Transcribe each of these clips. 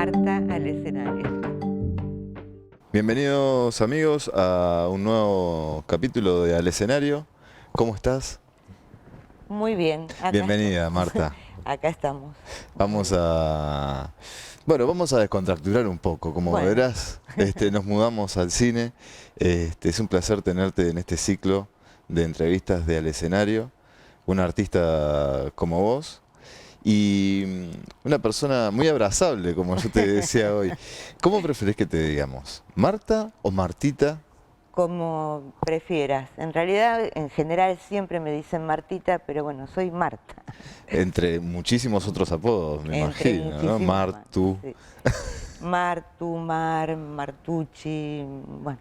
Marta al escenario. Bienvenidos amigos a un nuevo capítulo de Al Escenario. ¿Cómo estás? Muy bien, acá Bienvenida, estamos. Marta. Acá estamos. Vamos vamos a descontracturar un poco. Como Bueno. verás, nos mudamos al cine. Es un placer tenerte en este ciclo de entrevistas de Al Escenario. Un artista como vos. Y una persona muy abrazable, como yo te decía hoy. ¿Cómo preferís que te digamos? ¿Marta o Martita? Como prefieras. En realidad, en general, siempre me dicen Martita, pero bueno, soy Marta. Entre muchísimos otros apodos, me Entre imagino, ¿no? muchísimos más. Martu. Sí. Martu, Mar, Martucci, bueno,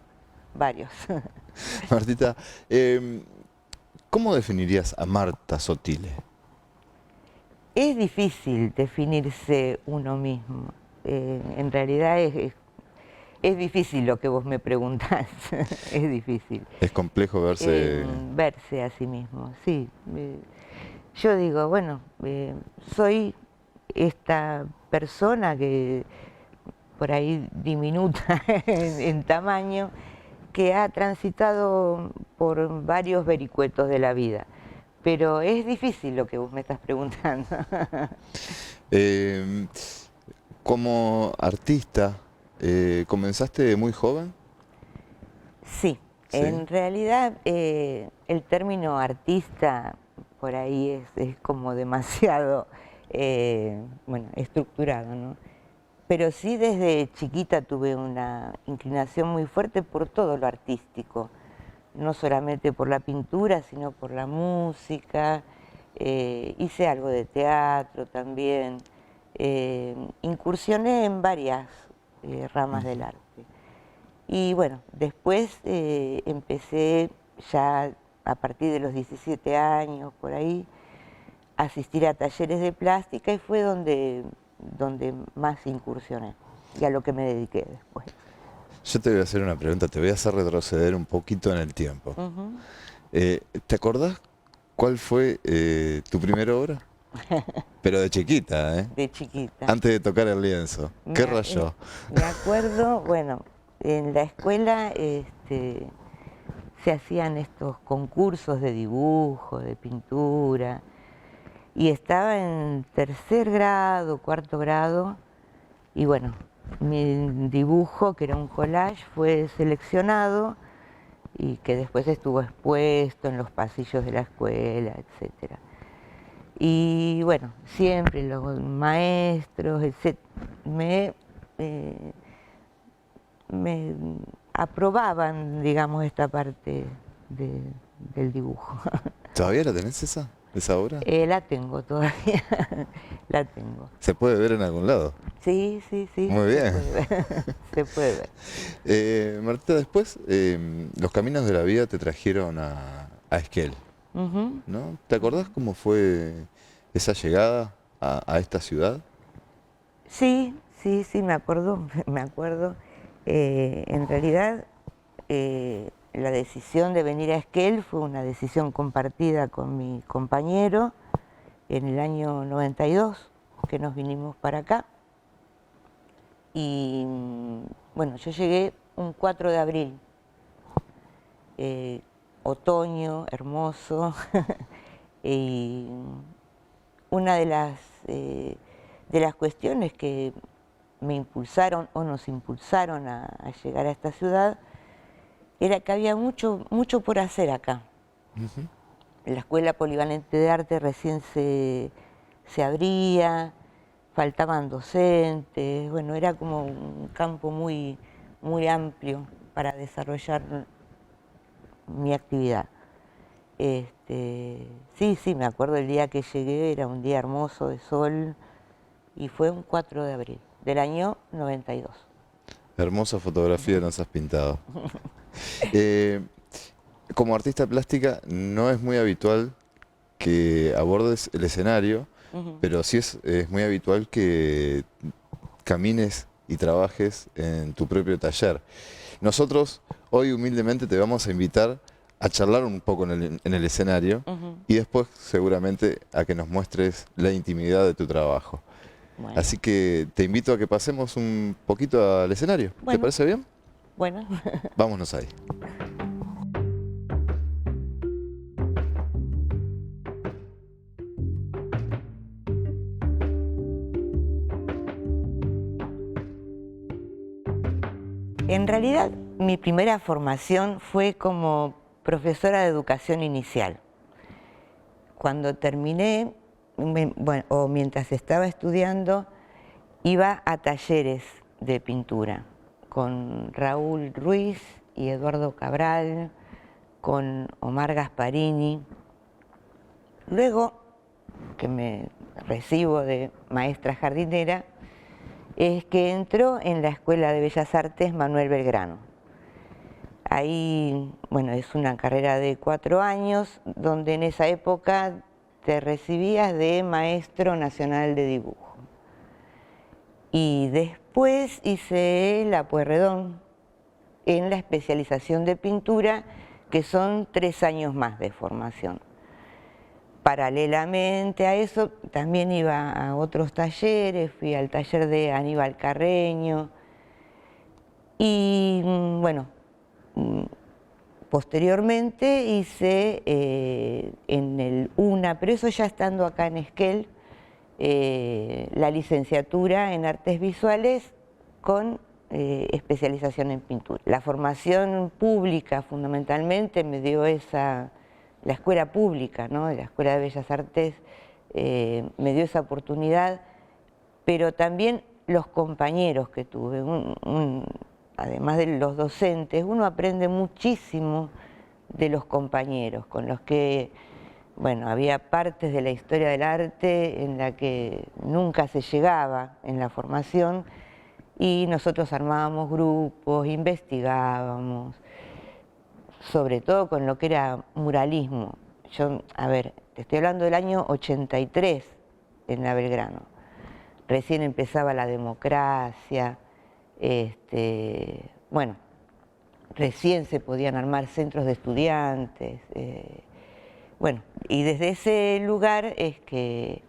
varios. Martita, ¿cómo definirías a Marta Sotile? Es difícil definirse uno mismo. En realidad es difícil lo que vos me preguntás. Es difícil. Es complejo verse... Verse a sí mismo, sí. Yo digo, bueno, soy esta persona que por ahí diminuta en tamaño, que ha transitado por varios vericuetos de la vida. Pero es difícil lo que vos me estás preguntando. Como artista, ¿comenzaste muy joven? Sí, ¿Sí? En realidad el término artista por ahí es como demasiado bueno, estructurado, ¿no? Pero sí desde chiquita tuve una inclinación muy fuerte por todo lo artístico, no solamente por la pintura, sino por la música, hice algo de teatro también, incursioné en varias ramas del arte. Y bueno, después empecé ya a partir de los 17 años, por ahí, a asistir a talleres de plástica y fue donde más incursioné y a lo que me dediqué después. Yo te voy a hacer una pregunta, te voy a hacer retroceder un poquito en el tiempo. ¿Te acordás cuál fue tu primera obra? Pero de chiquita, ¿eh? De chiquita. Antes de tocar el lienzo. ¿Qué rayó? Me acuerdo, bueno, en la escuela se hacían estos concursos de dibujo, de pintura, y estaba en tercer grado, cuarto grado, y bueno, mi dibujo, que era un collage, fue seleccionado y que después estuvo expuesto en los pasillos de la escuela, etc. Y bueno, siempre los maestros, etc., me aprobaban, digamos, esta parte del dibujo. ¿Todavía la tenés esa obra? La tengo todavía, la tengo. ¿Se puede ver en algún lado? Sí, sí, sí. Muy bien. Se puede ver. Marta, después los caminos de la vida te trajeron a Esquel, ¿no? ¿Te acordás cómo fue esa llegada a esta ciudad? Sí, sí, sí, me acuerdo. En realidad, la decisión de venir a Esquel fue una decisión compartida con mi compañero en el año 92, que nos vinimos para acá. Y bueno, yo llegué un 4 de abril, otoño, hermoso, y una de las cuestiones que me impulsaron o nos impulsaron a llegar a esta ciudad era que había mucho por hacer acá. La Escuela Polivalente de Arte recién se abría, faltaban docentes, bueno, era como un campo muy amplio para desarrollar mi actividad. Sí, me acuerdo el día que llegué, era un día hermoso de sol y fue un 4 de abril del año 92. Hermosa fotografía nos has pintado. Como artista plástica no es muy habitual que abordes el escenario, pero sí es muy habitual que camines y trabajes en tu propio taller. Nosotros hoy humildemente te vamos a invitar a charlar un poco en el escenario y después seguramente a que nos muestres la intimidad de tu trabajo. Bueno. Así que te invito a que pasemos un poquito al escenario. ¿Te Bueno. parece bien? Bueno. Vámonos ahí. En realidad, mi primera formación fue como profesora de educación inicial. Cuando terminé, bueno, o mientras estaba estudiando, iba a talleres de pintura con Raúl Ruiz y Eduardo Cabral, con Omar Gasparini. Luego que me recibo de maestra jardinera, es que entró en la Escuela de Bellas Artes Manuel Belgrano. Ahí, bueno, es una carrera de 4 años, donde en esa época te recibías de maestro nacional de dibujo. Y después hice la Pueyrredón en la especialización de pintura, que son 3 años más de formación. Paralelamente a eso, también iba a otros talleres, fui al taller de Aníbal Carreño y, bueno, posteriormente hice en el UNA, pero eso ya estando acá en Esquel, la licenciatura en Artes Visuales con especialización en pintura. La formación pública fundamentalmente me dio la escuela pública, ¿no? La Escuela de Bellas Artes me dio esa oportunidad, pero también los compañeros que tuve, además de los docentes, uno aprende muchísimo de los compañeros con los que, bueno, había partes de la historia del arte en la que nunca se llegaba en la formación y nosotros armábamos grupos, investigábamos, sobre todo con lo que era muralismo. Yo, a ver, te estoy hablando del año 83 en la Belgrano. Recién empezaba la democracia, bueno, recién se podían armar centros de estudiantes. Bueno, y desde ese lugar es que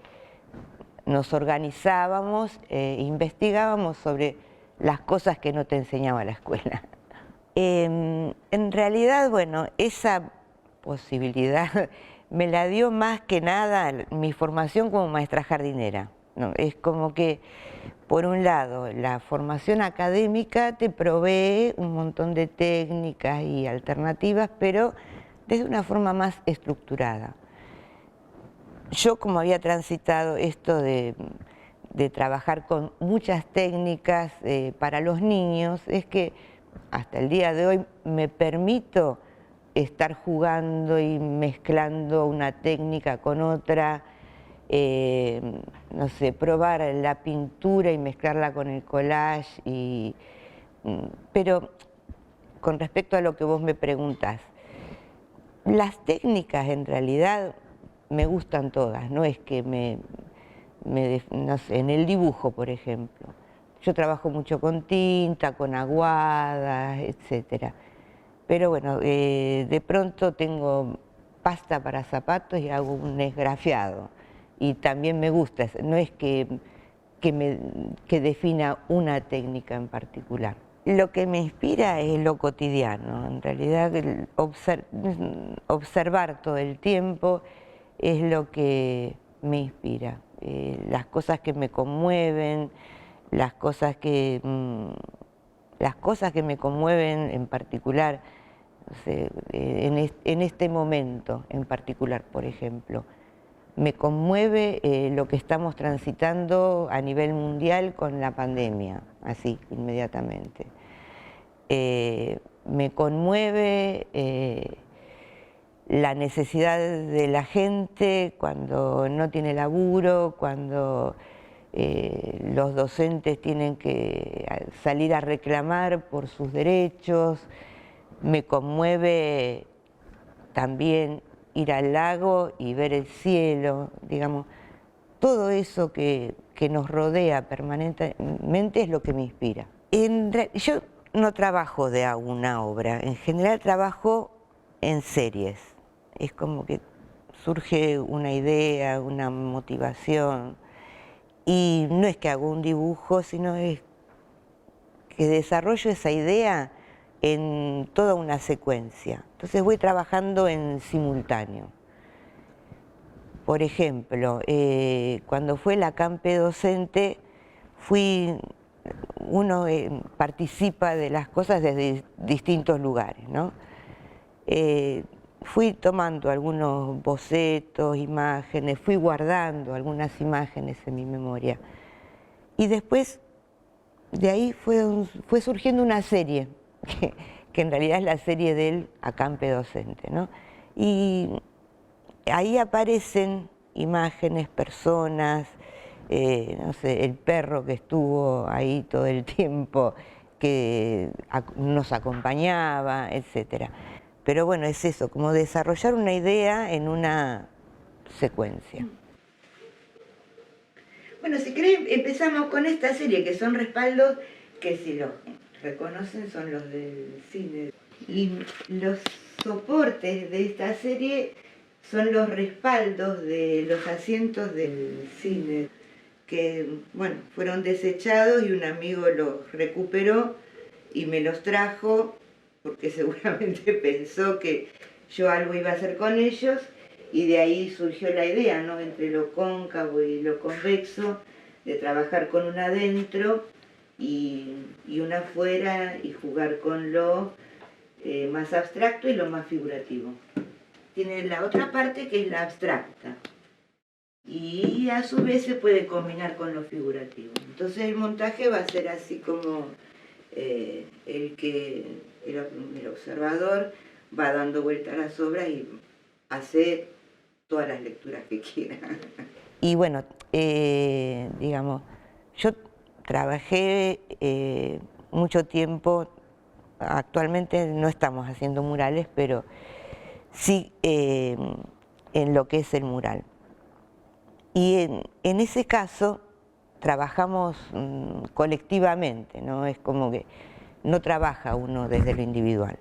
nos organizábamos, investigábamos sobre las cosas que no te enseñaba la escuela. En realidad, bueno, esa posibilidad me la dio más que nada mi formación como maestra jardinera, ¿no? Es como que, por un lado, la formación académica te provee un montón de técnicas y alternativas, pero desde una forma más estructurada. Yo, como había transitado esto de trabajar con muchas técnicas para los niños, es que hasta el día de hoy me permito estar jugando y mezclando una técnica con otra, no sé, probar la pintura y mezclarla con el collage, pero con respecto a lo que vos me preguntás, las técnicas en realidad me gustan todas, no es que no sé, en el dibujo, por ejemplo. Yo trabajo mucho con tinta, con aguadas, etcétera. Pero bueno, de pronto tengo pasta para zapatos y hago un esgrafiado. Y también me gusta, no es que defina una técnica en particular. Lo que me inspira es lo cotidiano, en realidad observar todo el tiempo es lo que me inspira. Las cosas que me conmueven, las cosas que me conmueven en particular, no sé, en este momento en particular, por ejemplo, me conmueve lo que estamos transitando a nivel mundial con la pandemia, así, inmediatamente. Me conmueve la necesidad de la gente cuando no tiene laburo, cuando los docentes tienen que salir a reclamar por sus derechos. Me conmueve también ir al lago y ver el cielo, digamos, todo eso que nos rodea permanentemente es lo que me inspira. Yo no trabajo de a una obra, en general trabajo en series. Es como que surge una idea, una motivación, Y no es que hago un dibujo, sino es que desarrollo esa idea en toda una secuencia. Entonces voy trabajando en simultáneo. Por ejemplo, cuando fue la Campe Docente, uno participa de las cosas desde distintos lugares, ¿no? Fui tomando algunos bocetos, imágenes, fui guardando algunas imágenes en mi memoria. Y después, de ahí fue surgiendo una serie, que en realidad es la serie del Acampe Docente, ¿no? Y ahí aparecen imágenes, personas, no sé, el perro que estuvo ahí todo el tiempo, que nos acompañaba, etcétera. Pero bueno, es eso, como desarrollar una idea en una secuencia. Bueno, si querés empezamos con esta serie, que son respaldos que si los reconocen son los del cine. Y los soportes de esta serie son los respaldos de los asientos del cine, que bueno, fueron desechados y un amigo los recuperó y me los trajo porque seguramente pensó que yo algo iba a hacer con ellos, y de ahí surgió la idea, ¿no?, entre lo cóncavo y lo convexo, de trabajar con una adentro y una afuera, y jugar con lo más abstracto y lo más figurativo. Tiene la otra parte que es la abstracta, y a su vez se puede combinar con lo figurativo. Entonces el montaje va a ser así como el observador va dando vuelta a las obras y hace todas las lecturas que quiera. Y bueno, digamos, yo trabajé mucho tiempo, actualmente no estamos haciendo murales, pero sí en lo que es el mural. Y en ese caso trabajamos colectivamente, ¿no? Es como que no trabaja uno desde lo individual.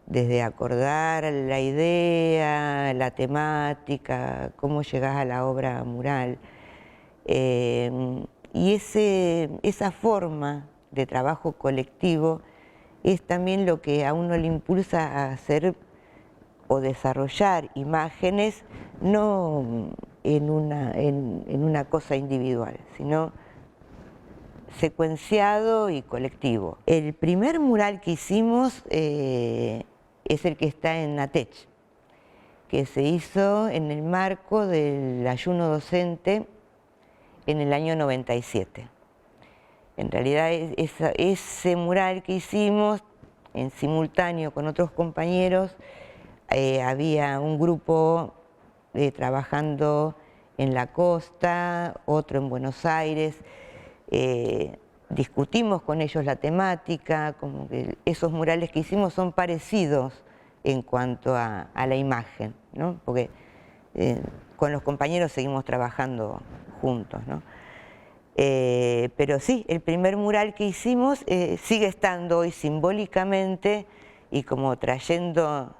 Desde acordar la idea, la temática, cómo llegás a la obra mural. Y esa forma de trabajo colectivo es también lo que a uno le impulsa a hacer o desarrollar imágenes, no en una cosa individual, sino secuenciado y colectivo. El primer mural que hicimos es el que está en Natech, que se hizo en el marco del ayuno docente en el año 97. En realidad ese mural que hicimos en simultáneo con otros compañeros, había un grupo trabajando en la costa, otro en Buenos Aires. Discutimos con ellos la temática, como que esos murales que hicimos son parecidos en cuanto a la imagen, ¿no? Porque con los compañeros seguimos trabajando juntos, ¿no? Pero sí, el primer mural que hicimos sigue estando hoy simbólicamente y como trayendo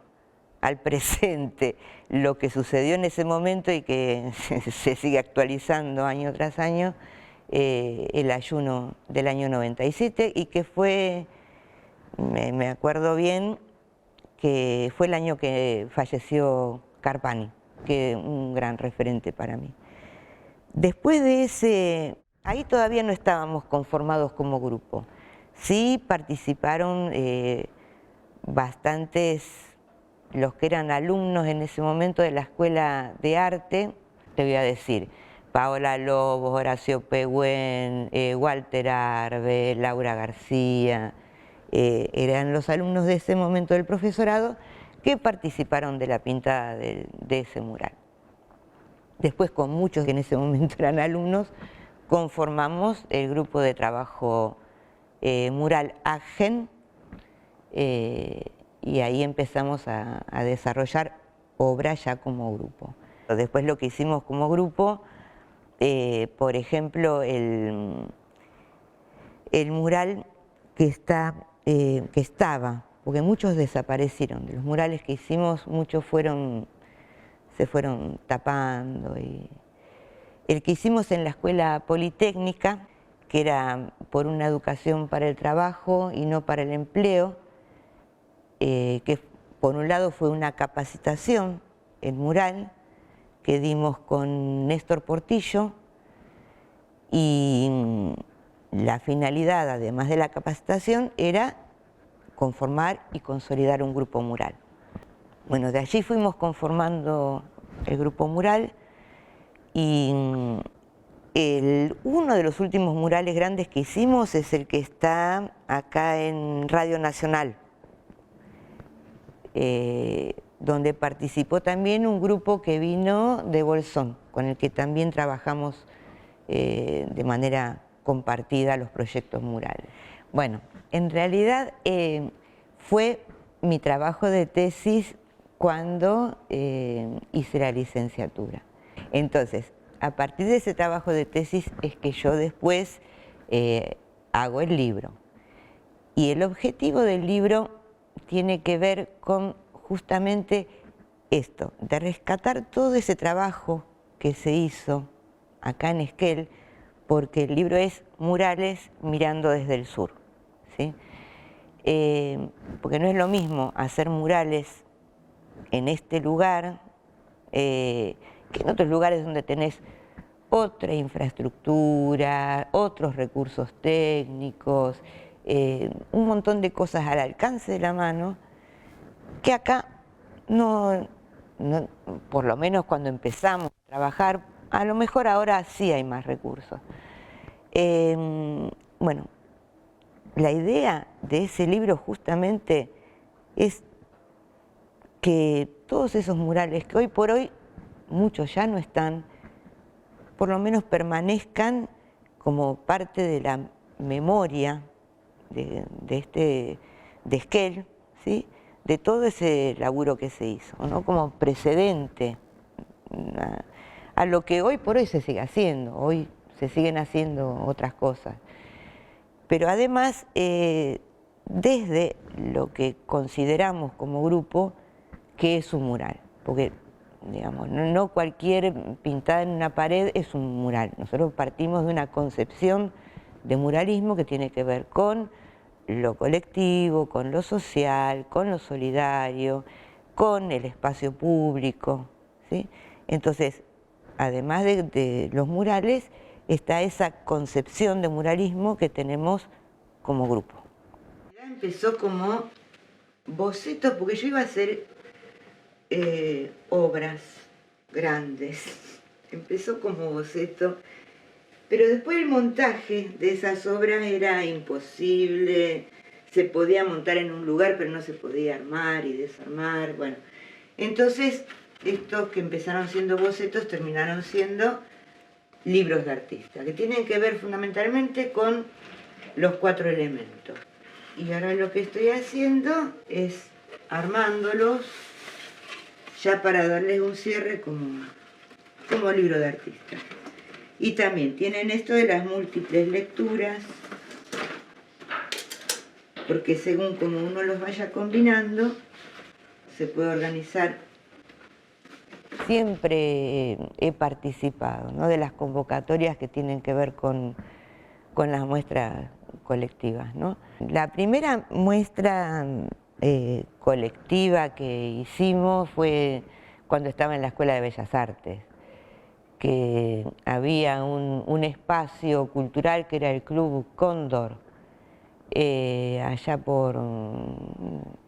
al presente lo que sucedió en ese momento y que se sigue actualizando año tras año, el ayuno del año 97, y que fue, me acuerdo bien, que fue el año que falleció Carpani, que es un gran referente para mí. Después de ese, ahí todavía no estábamos conformados como grupo. Sí participaron bastantes, los que eran alumnos en ese momento de la Escuela de Arte, te voy a decir, Paola Lobos, Horacio Pehuen, Walter Arbe, Laura García, eran los alumnos de ese momento del profesorado que participaron de la pintada de ese mural. Después, con muchos que en ese momento eran alumnos, conformamos el grupo de trabajo Mural AGEN, y ahí empezamos a desarrollar obras ya como grupo. Después lo que hicimos como grupo, por ejemplo, el mural que estaba, porque muchos desaparecieron, de los murales que hicimos muchos se fueron tapando. El que hicimos en la Escuela Politécnica, que era por una educación para el trabajo y no para el empleo, que por un lado fue una capacitación, el mural, que dimos con Néstor Portillo, y la finalidad, además de la capacitación, era conformar y consolidar un grupo mural. Bueno, de allí fuimos conformando el grupo mural y uno de los últimos murales grandes que hicimos es el que está acá en Radio Nacional, donde participó también un grupo que vino de Bolsón, con el que también trabajamos de manera compartida los proyectos murales. Bueno, en realidad fue mi trabajo de tesis cuando hice la licenciatura. Entonces, a partir de ese trabajo de tesis es que yo después hago el libro. Y el objetivo del libro tiene que ver con justamente esto, de rescatar todo ese trabajo que se hizo acá en Esquel, porque el libro es Murales mirando desde el sur, ¿sí? Porque no es lo mismo hacer murales en este lugar que en otros lugares donde tenés otra infraestructura, otros recursos técnicos, un montón de cosas al alcance de la mano, que acá no, por lo menos cuando empezamos a trabajar, a lo mejor ahora sí hay más recursos. Bueno, la idea de ese libro justamente es que todos esos murales que hoy por hoy muchos ya no están, por lo menos permanezcan como parte de la memoria de Esquel, ¿sí? De todo ese laburo que se hizo, ¿no? Como precedente a lo que hoy por hoy se sigue haciendo. Hoy se siguen haciendo otras cosas. Pero además, desde lo que consideramos como grupo, que es un mural, porque digamos, no cualquier pintada en una pared es un mural. Nosotros partimos de una concepción de muralismo que tiene que ver con lo colectivo, con lo social, con lo solidario, con el espacio público, ¿sí? Entonces, además de los murales, está esa concepción de muralismo que tenemos como grupo. Empezó como bocetos, porque yo iba a hacer obras grandes. Empezó como boceto, pero después el montaje de esas obras era imposible. Se podía montar en un lugar, pero no se podía armar y desarmar. Bueno, entonces estos que empezaron siendo bocetos terminaron siendo libros de artista, que tienen que ver fundamentalmente con los 4 elementos. Y ahora lo que estoy haciendo es armándolos ya para darles un cierre como libro de artista. Y también tienen esto de las múltiples lecturas, porque según como uno los vaya combinando, se puede organizar. Siempre he participado, ¿no?, de las convocatorias que tienen que ver con las muestras colectivas, ¿no? La primera muestra colectiva que hicimos fue cuando estaba en la Escuela de Bellas Artes, que había un espacio cultural que era el Club Cóndor, allá por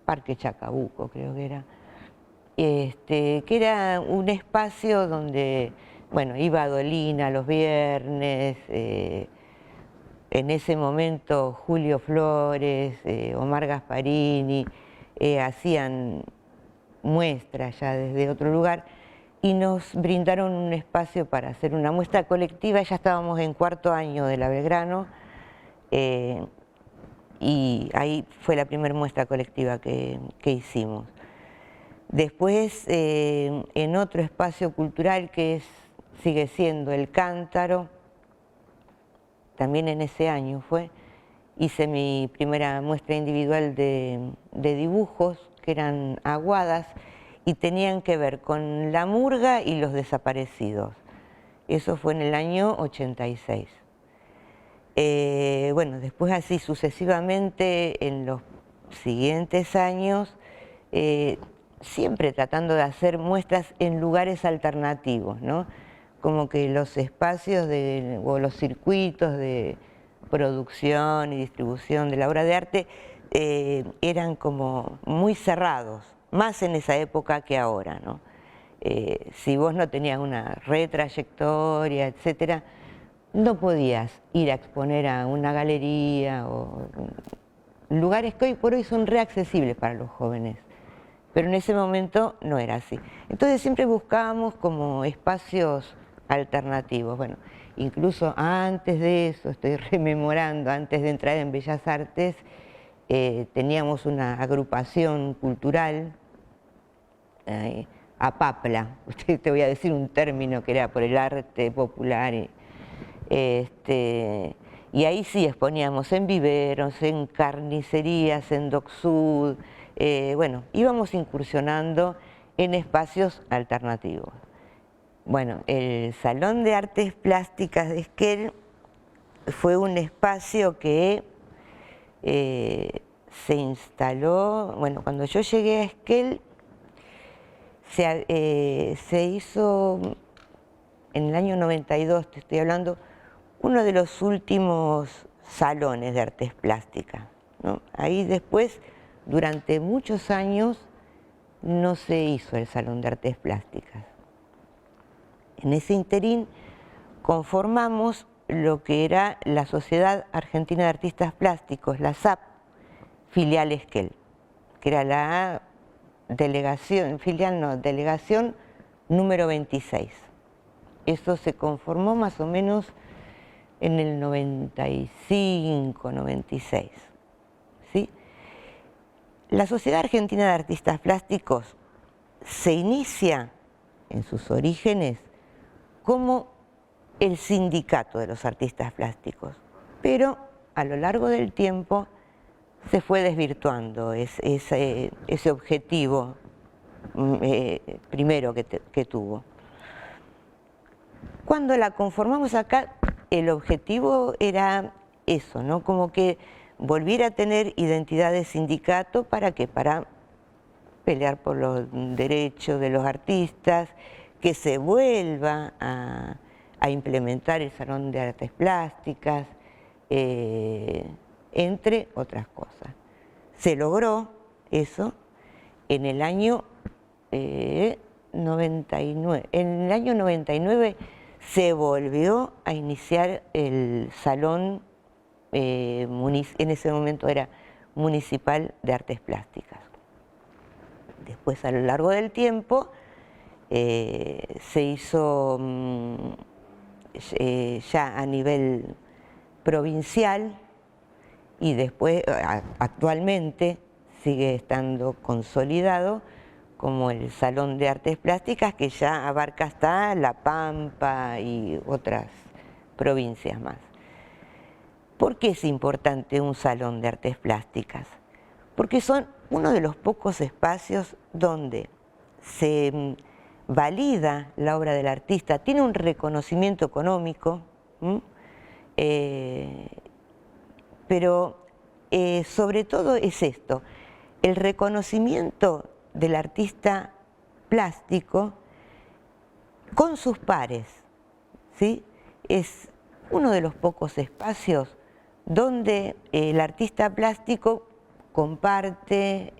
Parque Chacabuco, creo que era, que era un espacio donde, bueno, iba Dolina los viernes, en ese momento Julio Flores, Omar Gasparini, hacían muestras ya desde otro lugar y nos brindaron un espacio para hacer una muestra colectiva. Ya estábamos en 4º año de la Belgrano y ahí fue la primera muestra colectiva que hicimos. Después, en otro espacio cultural que sigue siendo el Cántaro, también en ese año hice mi primera muestra individual de dibujos, que eran aguadas y tenían que ver con la murga y los desaparecidos. Eso fue en el año 86. Bueno, después así sucesivamente en los siguientes años, siempre tratando de hacer muestras en lugares alternativos, ¿no? Como que los espacios o los circuitos de producción y distribución de la obra de arte eran como muy cerrados, más en esa época que ahora, ¿no? Si vos no tenías una retrayectoria, etcétera, no podías ir a exponer a una galería o lugares que hoy por hoy son reaccesibles para los jóvenes, pero en ese momento no era así. Entonces siempre buscábamos como espacios alternativos. Bueno, incluso antes de eso, estoy rememorando, antes de entrar en Bellas Artes, teníamos una agrupación cultural, APAPLA, te voy a decir un término que era por el arte popular, y ahí sí exponíamos en viveros, en carnicerías, en DocSud, bueno, íbamos incursionando en espacios alternativos. Bueno, el Salón de Artes Plásticas de Esquel fue un espacio que se instaló, bueno, cuando yo llegué a Esquel, se hizo en el año 92, te estoy hablando, uno de los últimos salones de artes plásticas, ¿no? Ahí después, durante muchos años, no se hizo el Salón de Artes Plásticas. En ese interín conformamos lo que era la Sociedad Argentina de Artistas Plásticos, la SAP, filial Esquel, que era la delegación, filial no, delegación número 26. Eso se conformó más o menos en el 95, 96. ¿Sí? La Sociedad Argentina de Artistas Plásticos se inicia en sus orígenes como el sindicato de los artistas plásticos, pero a lo largo del tiempo se fue desvirtuando ese objetivo primero que tuvo. Cuando la conformamos acá, el objetivo era eso, ¿no? Como que volviera a tener identidad de sindicato. ¿Para qué? Para pelear por los derechos de los artistas, que se vuelva a implementar el Salón de Artes Plásticas, entre otras cosas. Se logró eso en el año 99. En el año 99 se volvió a iniciar el Salón, en ese momento era Municipal de Artes Plásticas. Después, a lo largo del tiempo, se hizo ya a nivel provincial y después, actualmente, sigue estando consolidado como el Salón de Artes Plásticas, que ya abarca hasta La Pampa y otras provincias más. ¿Por qué es importante un Salón de Artes Plásticas? Porque son uno de los pocos espacios donde se valida la obra del artista, tiene un reconocimiento económico, pero sobre todo es esto, el reconocimiento del artista plástico con sus pares, ¿sí? Es uno de los pocos espacios donde el artista plástico comparte,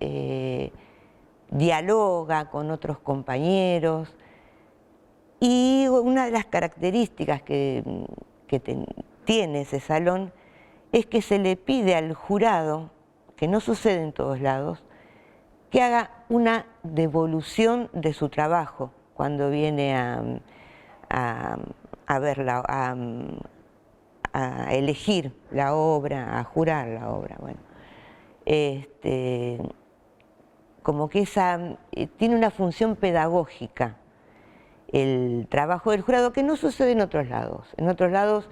dialoga con otros compañeros, y una de las características que tiene ese salón es que se le pide al jurado, que no sucede en todos lados, que haga una devolución de su trabajo cuando viene a verla, a elegir la obra, a jurar la obra. Bueno, como que tiene una función pedagógica el trabajo del jurado, que no sucede en otros lados. En otros lados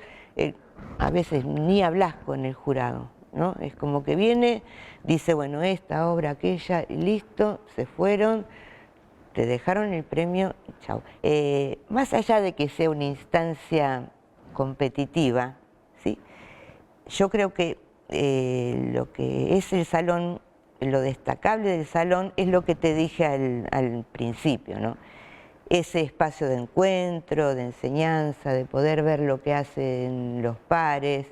a veces ni hablas con el jurado, ¿no? Es como que viene, dice, bueno, esta obra, aquella, y listo, se fueron, te dejaron el premio, chau. Más allá de que sea una instancia competitiva, ¿sí? Yo creo que lo que es el salón, lo destacable del salón es lo que te dije al principio, ¿no? Ese espacio de encuentro, de enseñanza, de poder ver lo que hacen los pares,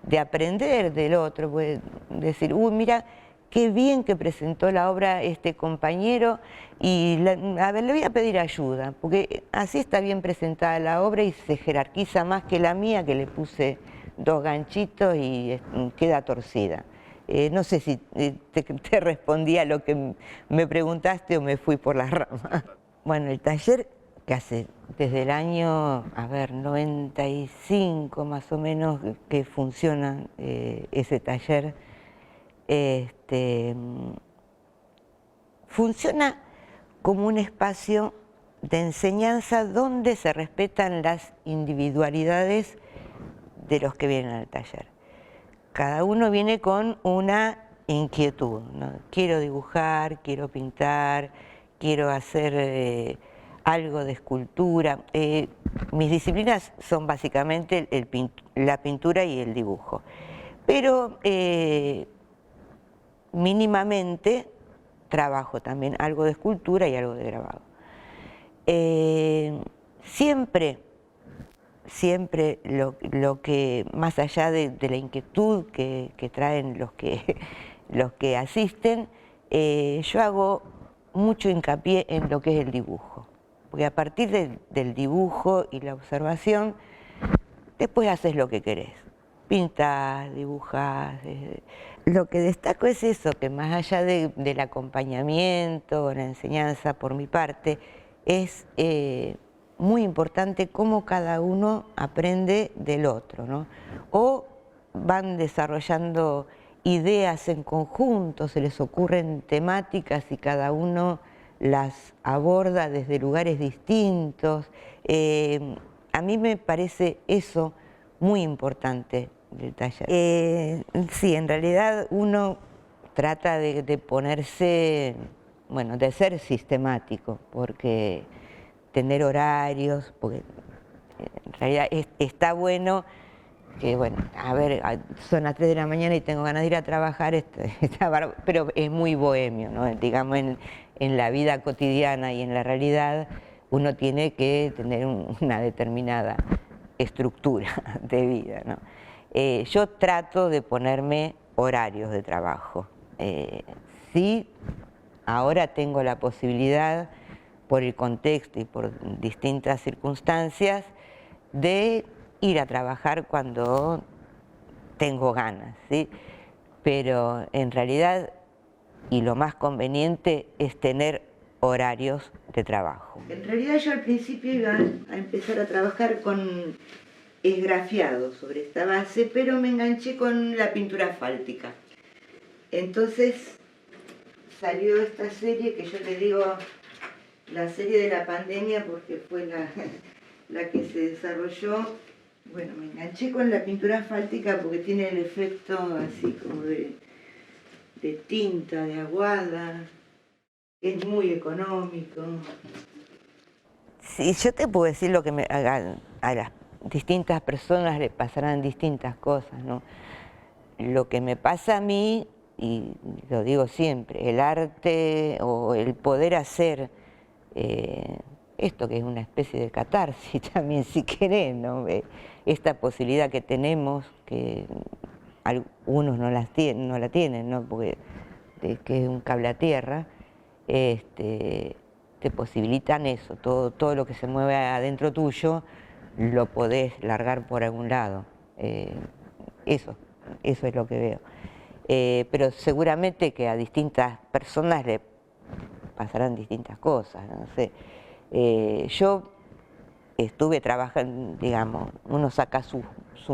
de aprender del otro, pues, decir, uy, mira, qué bien que presentó la obra este compañero y a ver, le voy a pedir ayuda, porque así está bien presentada la obra y se jerarquiza más que la mía, que le puse 2 ganchitos y queda torcida. No sé si te respondí a lo que me preguntaste o me fui por las ramas. Bueno, el taller que hace desde el año, 95 más o menos, que funciona ese taller, funciona como un espacio de enseñanza donde se respetan las individualidades de los que vienen al taller. Cada uno viene con una inquietud, ¿no? Quiero dibujar, quiero pintar, quiero hacer algo de escultura. Mis disciplinas son básicamente la pintura y el dibujo, pero mínimamente trabajo también algo de escultura y algo de grabado. Siempre lo que, más allá de la inquietud que traen los que asisten, yo hago mucho hincapié en lo que es el dibujo, porque a partir del dibujo y la observación, después haces lo que querés, pintás, dibujás. Lo que destaco es eso, que más allá del acompañamiento, la enseñanza por mi parte, es muy importante cómo cada uno aprende del otro, ¿no? O van desarrollando ideas en conjunto, se les ocurren temáticas y cada uno las aborda desde lugares distintos. A mí me parece eso muy importante del taller. Sí, en realidad uno trata de ponerse, bueno, de ser sistemático, porque tener horarios, porque en realidad está bueno que, bueno, a ver, son las 3 de la mañana y tengo ganas de ir a trabajar, pero es muy bohemio, ¿no? Digamos, en la vida cotidiana y en la realidad uno tiene que tener una determinada estructura de vida, ¿no? Yo trato de ponerme horarios de trabajo. Sí, ahora tengo la posibilidad, por el contexto y por distintas circunstancias, de ir a trabajar cuando tengo ganas, ¿sí? Pero en realidad, y lo más conveniente, es tener horarios de trabajo. En realidad yo al principio iba a empezar a trabajar con esgrafiado sobre esta base, pero me enganché con la pintura asfáltica. Entonces salió esta serie que yo le digo la serie de la pandemia porque fue la que se desarrolló. Bueno, me enganché con la pintura asfáltica porque tiene el efecto así como de tinta, de aguada, es muy económico. Sí, yo te puedo decir lo que a las distintas personas le pasarán distintas cosas, ¿no? Lo que me pasa a mí, y lo digo siempre, el arte o el poder hacer esto que es una especie de catarsis también, si querés, ¿no? Esta posibilidad que tenemos, que algunos no la tienen, ¿no? Porque que es un cable a tierra, te posibilitan eso, todo lo que se mueve adentro tuyo lo podés largar por algún lado. Eso es lo que veo. Pero seguramente que a distintas personas le pasarán distintas cosas, no sé. Yo estuve trabajando, digamos, uno saca sus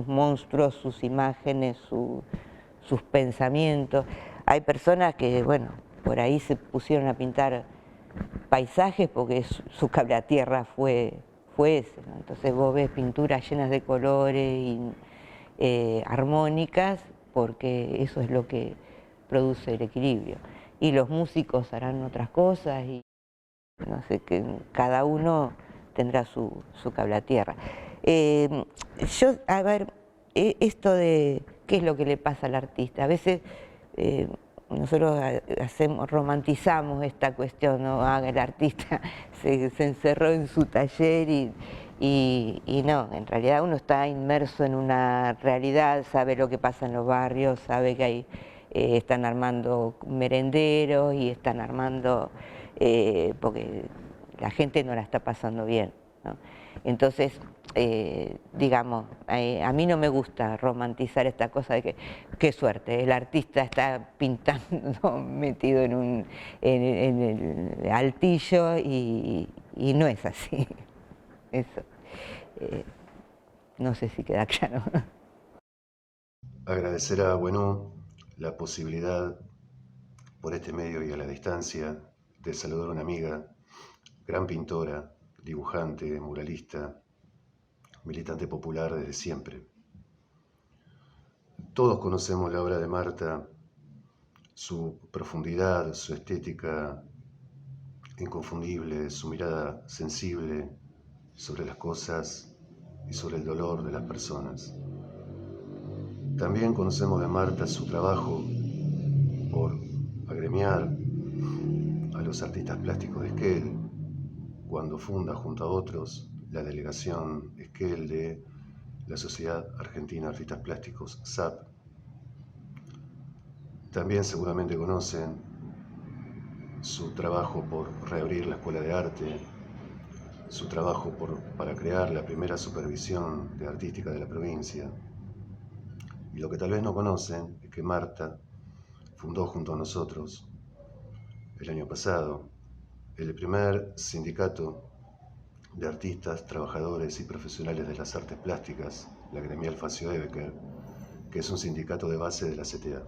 monstruos, sus imágenes, sus pensamientos. Hay personas que, bueno, por ahí se pusieron a pintar paisajes porque su cable a tierra fue ese, ¿no? Entonces vos ves pinturas llenas de colores y armónicas, porque eso es lo que produce el equilibrio. Y los músicos harán otras cosas. no sé, que cada uno tendrá su cable a tierra. Yo, a ver, esto de qué es lo que le pasa al artista, a veces nosotros romantizamos esta cuestión, ¿no? Ah, el artista se encerró en su taller y no, en realidad uno está inmerso en una realidad, sabe lo que pasa en los barrios, sabe que hay, están armando merenderos y están armando, porque la gente no la está pasando bien, ¿no? Entonces, digamos, a mí no me gusta romantizar esta cosa de que, qué suerte, el artista está pintando metido en el altillo y no es así. Eso. No sé si queda claro. Agradecer a Bueno la posibilidad, por este medio y a la distancia, de saludar a una amiga, gran pintora, dibujante, muralista, militante popular desde siempre. Todos conocemos la obra de Marta, su profundidad, su estética inconfundible, su mirada sensible sobre las cosas y sobre el dolor de las personas. También conocemos de Marta su trabajo por agremiar a los artistas plásticos de Esquel, cuando funda junto a otros la delegación Esquel de la Sociedad Argentina de Artistas Plásticos, SAP. También seguramente conocen su trabajo por reabrir la Escuela de Arte, su trabajo para crear la primera supervisión de artística de la provincia. Y lo que tal vez no conocen es que Marta fundó junto a nosotros el año pasado el primer sindicato de artistas, trabajadores y profesionales de las artes plásticas, la Gremial Facio Ebecker, que es un sindicato de base de la CTA.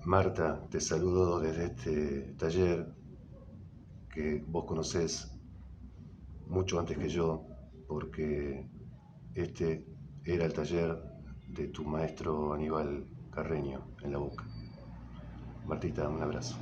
Marta, te saludo desde este taller que vos conocés mucho antes que yo, porque este era el taller de tu maestro Aníbal Carreño en La Boca. Martita, un abrazo.